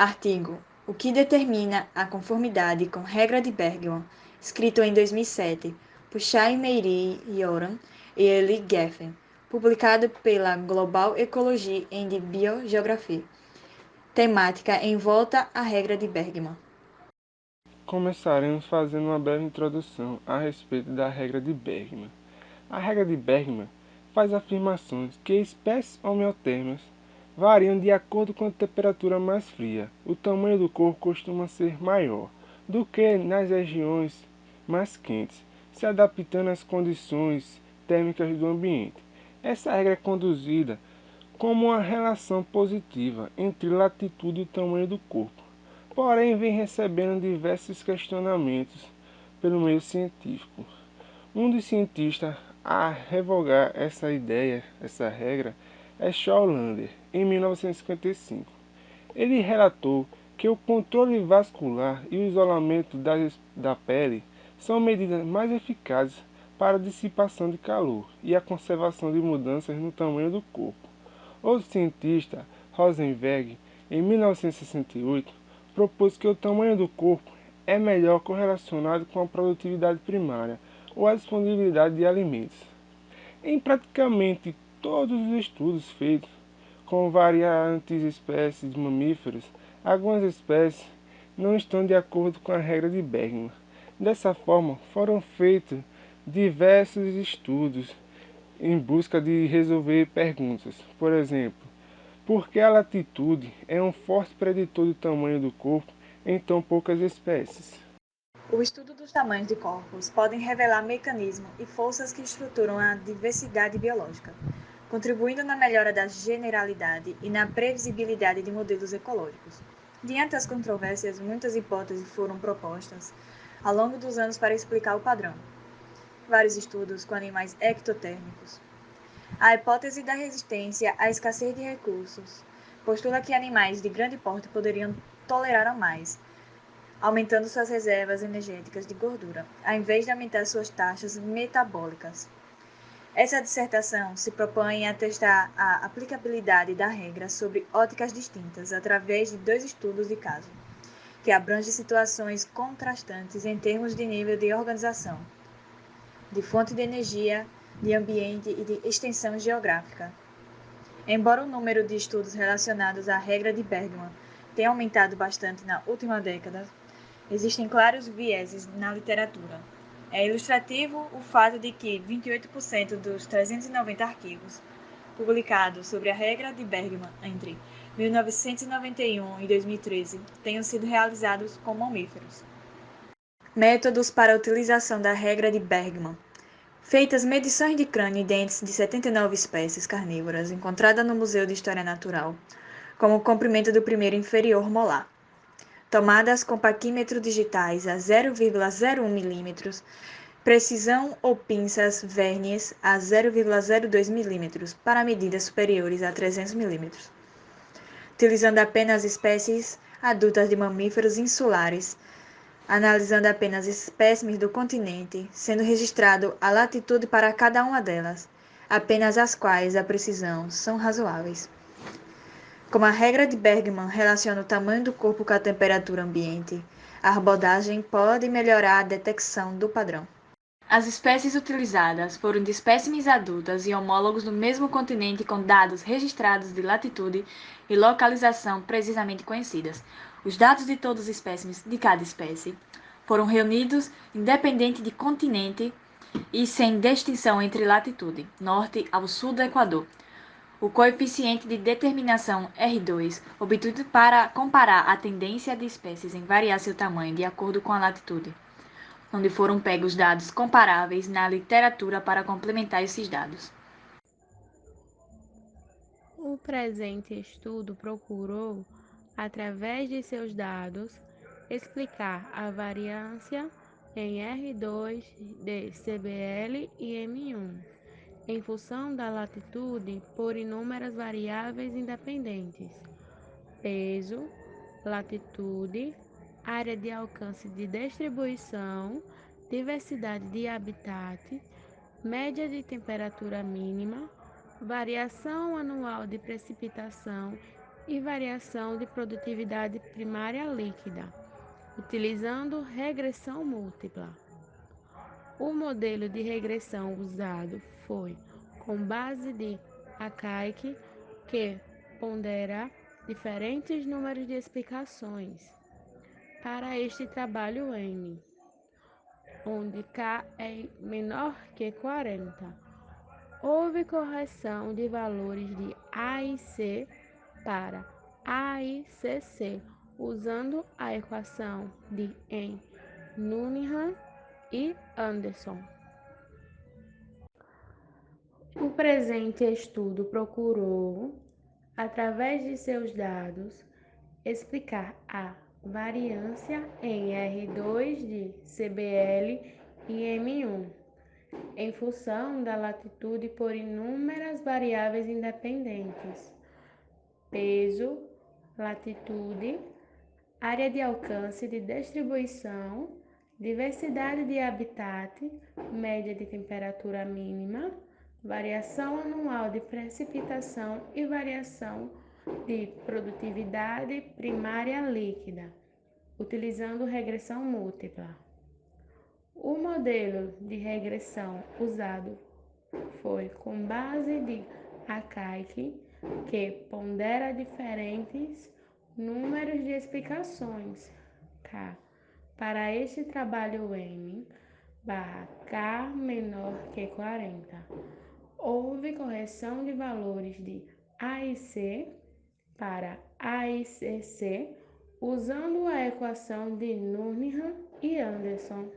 Artigo: o que determina a conformidade com regra de Bergman, escrito em 2007 por Shai Meiri Yoram e Eli Geffen, publicado pela Global Ecology and Biogeography. Temática em volta à regra de Bergman. Começaremos fazendo uma breve introdução a respeito da regra de Bergman. A regra de Bergman faz afirmações que espécies homeotérmicas variam de acordo com a temperatura mais fria. O tamanho do corpo costuma ser maior do que nas regiões mais quentes, se adaptando às condições térmicas do ambiente. Essa regra é conduzida como uma relação positiva entre latitude e tamanho do corpo, porém vem recebendo diversos questionamentos pelo meio científico. Um dos cientistas a revogar essa ideia, essa regra, é Scholander, em 1955. Ele relatou que o controle vascular e o isolamento da pele são medidas mais eficazes para a dissipação de calor e a conservação de mudanças no tamanho do corpo. Outro cientista, Rosenberg, em 1968, propôs que o tamanho do corpo é melhor correlacionado com a produtividade primária ou a disponibilidade de alimentos. Em praticamente todos os estudos feitos com variantes espécies de mamíferos, algumas espécies não estão de acordo com a regra de Bergman. Dessa forma, foram feitos diversos estudos em busca de resolver perguntas. Por exemplo, por que a latitude é um forte preditor do tamanho do corpo em tão poucas espécies? O estudo dos tamanhos de corpos pode revelar mecanismos e forças que estruturam a diversidade biológica, contribuindo na melhora da generalidade e na previsibilidade de modelos ecológicos. Diante das controvérsias, muitas hipóteses foram propostas ao longo dos anos para explicar o padrão. Vários estudos com animais ectotérmicos. A hipótese da resistência à escassez de recursos postula que animais de grande porte poderiam tolerar a mais, aumentando suas reservas energéticas de gordura, ao invés de aumentar suas taxas metabólicas. Essa dissertação se propõe a testar a aplicabilidade da regra sobre óticas distintas através de 2 estudos de caso, que abrangem situações contrastantes em termos de nível de organização, de fonte de energia, de ambiente e de extensão geográfica. Embora o número de estudos relacionados à regra de Bergman tenha aumentado bastante na última década, existem claros vieses na literatura. É ilustrativo o fato de que 28% dos 390 artigos publicados sobre a regra de Bergman entre 1991 e 2013 tenham sido realizados com mamíferos. Métodos para a utilização da regra de Bergman. Feitas medições de crânio e dentes de 79 espécies carnívoras encontradas no Museu de História Natural, como o comprimento do primeiro inferior molar. Tomadas com paquímetro digitais a 0,01 mm, precisão ou pinças vérnies a 0,02 mm para medidas superiores a 300 mm. Utilizando apenas espécies adultas de mamíferos insulares, analisando apenas espécimes do continente, sendo registrado a latitude para cada uma delas, apenas as quais a precisão são razoáveis. Como a regra de Bergman relaciona o tamanho do corpo com a temperatura ambiente, a abordagem pode melhorar a detecção do padrão. As espécies utilizadas foram de espécimes adultas e homólogos no mesmo continente com dados registrados de latitude e localização precisamente conhecidas. Os dados de todos os espécimes de cada espécie foram reunidos independente de continente e sem distinção entre latitude, norte ao sul do Equador. O coeficiente de determinação R2, obtido para comparar a tendência de espécies em variar seu tamanho de acordo com a latitude, onde foram pegos dados comparáveis na literatura para complementar esses dados. O presente estudo procurou, através de seus dados, explicar a variância em R2 de CBL e M1, em função da latitude por inúmeras variáveis independentes: peso, latitude, área de alcance de distribuição, diversidade de habitat, média de temperatura mínima, variação anual de precipitação e variação de produtividade primária líquida, utilizando regressão múltipla. O modelo de regressão usado foi com base de Akaike, que pondera diferentes números de explicações para este trabalho N, onde K é menor que 40. Houve correção de valores de A e C para A e CC, usando a equação de Cunningham e Anderson. O presente estudo procurou, através de seus dados, explicar a variância em R2 de CBL e M1, em função da latitude por inúmeras variáveis independentes: peso, latitude, área de alcance de distribuição, diversidade de habitat, média de temperatura mínima, variação anual de precipitação e variação de produtividade primária líquida, utilizando regressão múltipla. O modelo de regressão usado foi com base de Akaike, que pondera diferentes números de explicações K para este trabalho M barra K menor que 40. Houve correção de valores de A e C para A e CC usando a equação de Cunningham e Anderson.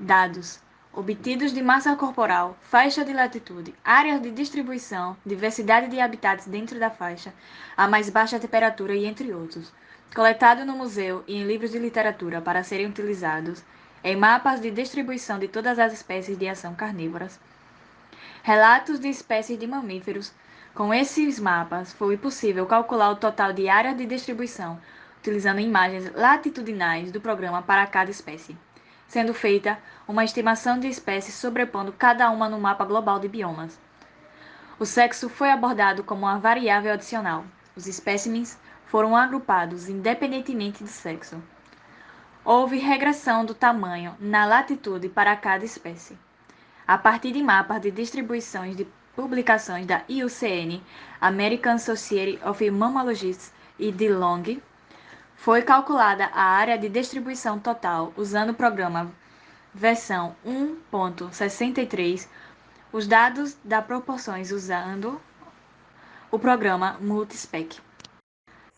Dados obtidos de massa corporal, faixa de latitude, áreas de distribuição, diversidade de habitats dentro da faixa, a mais baixa temperatura e entre outros. Coletado no museu e em livros de literatura para serem utilizados em mapas de distribuição de todas as espécies de ação carnívoras. Relatos de espécies de mamíferos. Com esses mapas, foi possível calcular o total de área de distribuição, utilizando imagens latitudinais do programa para cada espécie, sendo feita uma estimação de espécies sobrepondo cada uma no mapa global de biomas. O sexo foi abordado como uma variável adicional. Os espécimens foram agrupados independentemente do sexo. Houve regressão do tamanho na latitude para cada espécie. A partir de mapas de distribuições de publicações da IUCN, American Society of Mammalogists e de Long, foi calculada a área de distribuição total usando o programa versão 1.63, os dados das proporções usando o programa Multispec.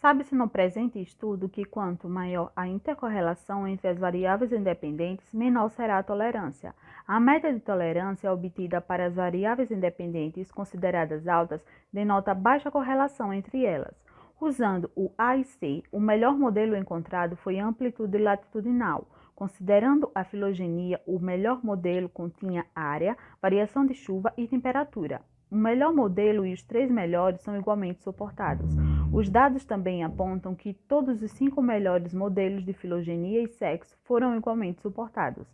Sabe-se no presente estudo que quanto maior a intercorrelação entre as variáveis independentes, menor será a tolerância. A média de tolerância obtida para as variáveis independentes consideradas altas denota baixa correlação entre elas. Usando o A e C, o melhor modelo encontrado foi a amplitude latitudinal. Considerando a filogenia, o melhor modelo continha área, variação de chuva e temperatura. O melhor modelo e os 3 melhores são igualmente suportados. Os dados também apontam que todos os 5 melhores modelos de filogenia e sexo foram igualmente suportados.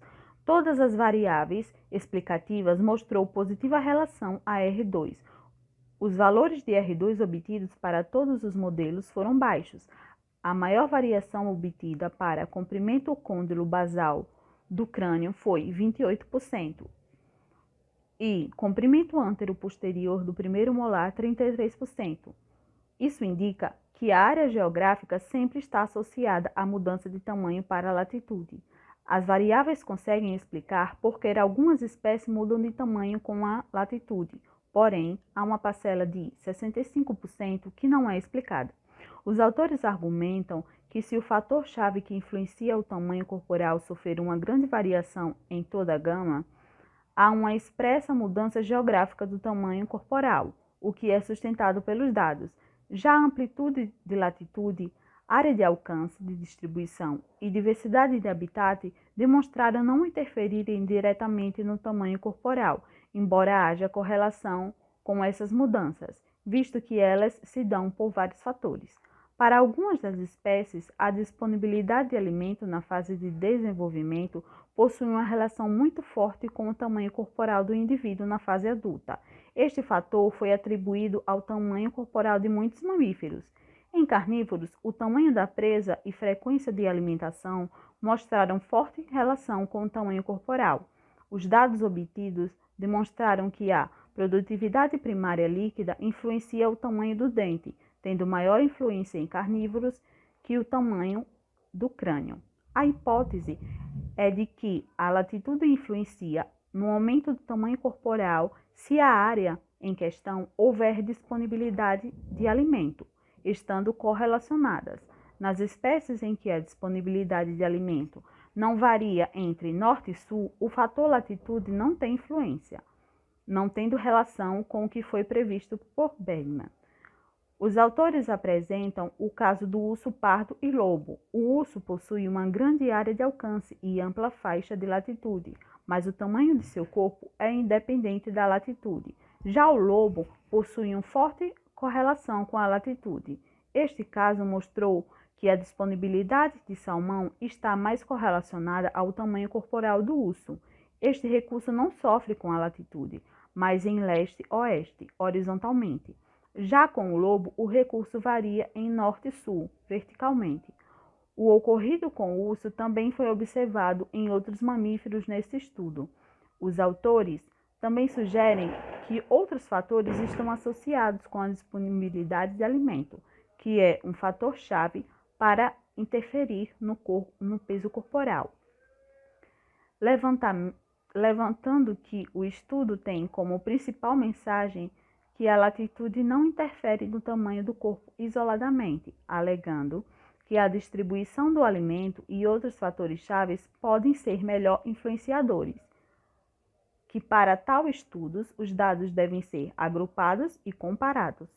Todas as variáveis explicativas mostrou positiva relação a R2. Os valores de R2 obtidos para todos os modelos foram baixos. A maior variação obtida para comprimento côndilo basal do crânio foi 28%. E comprimento antero-posterior do primeiro molar, 33%. Isso indica que a área geográfica sempre está associada à mudança de tamanho para a latitude. As variáveis conseguem explicar por que algumas espécies mudam de tamanho com a latitude, porém, há uma parcela de 65% que não é explicada. Os autores argumentam que se o fator-chave que influencia o tamanho corporal sofrer uma grande variação em toda a gama, há uma expressa mudança geográfica do tamanho corporal, o que é sustentado pelos dados. Já a amplitude de latitude, área de alcance de distribuição e diversidade de habitat demonstraram não interferirem diretamente no tamanho corporal, embora haja correlação com essas mudanças, visto que elas se dão por vários fatores. Para algumas das espécies, a disponibilidade de alimento na fase de desenvolvimento possui uma relação muito forte com o tamanho corporal do indivíduo na fase adulta. Este fator foi atribuído ao tamanho corporal de muitos mamíferos. Em carnívoros, o tamanho da presa e frequência de alimentação mostraram forte relação com o tamanho corporal. Os dados obtidos demonstraram que a produtividade primária líquida influencia o tamanho do dente, tendo maior influência em carnívoros que o tamanho do crânio. A hipótese é de que a latitude influencia no aumento do tamanho corporal se a área em questão houver disponibilidade de alimento, estando correlacionadas. Nas espécies em que a disponibilidade de alimento não varia entre norte e sul, o fator latitude não tem influência, não tendo relação com o que foi previsto por Bergman. Os autores apresentam o caso do urso pardo e lobo. O urso possui uma grande área de alcance e ampla faixa de latitude, mas o tamanho de seu corpo é independente da latitude. Já o lobo possui uma forte correlação com a latitude. Este caso mostrou que a disponibilidade de salmão está mais correlacionada ao tamanho corporal do urso. Este recurso não sofre com a latitude, mas em leste-oeste, horizontalmente. Já com o lobo, o recurso varia em norte e sul, verticalmente. O ocorrido com o urso também foi observado em outros mamíferos nesse estudo. Os autores também sugerem que outros fatores estão associados com a disponibilidade de alimento, que é um fator-chave para interferir no peso corporal. Levantando que o estudo tem como principal mensagem que a latitude não interfere no tamanho do corpo isoladamente, alegando que a distribuição do alimento e outros fatores chaves podem ser melhor influenciadores, que para tal estudos os dados devem ser agrupados e comparados.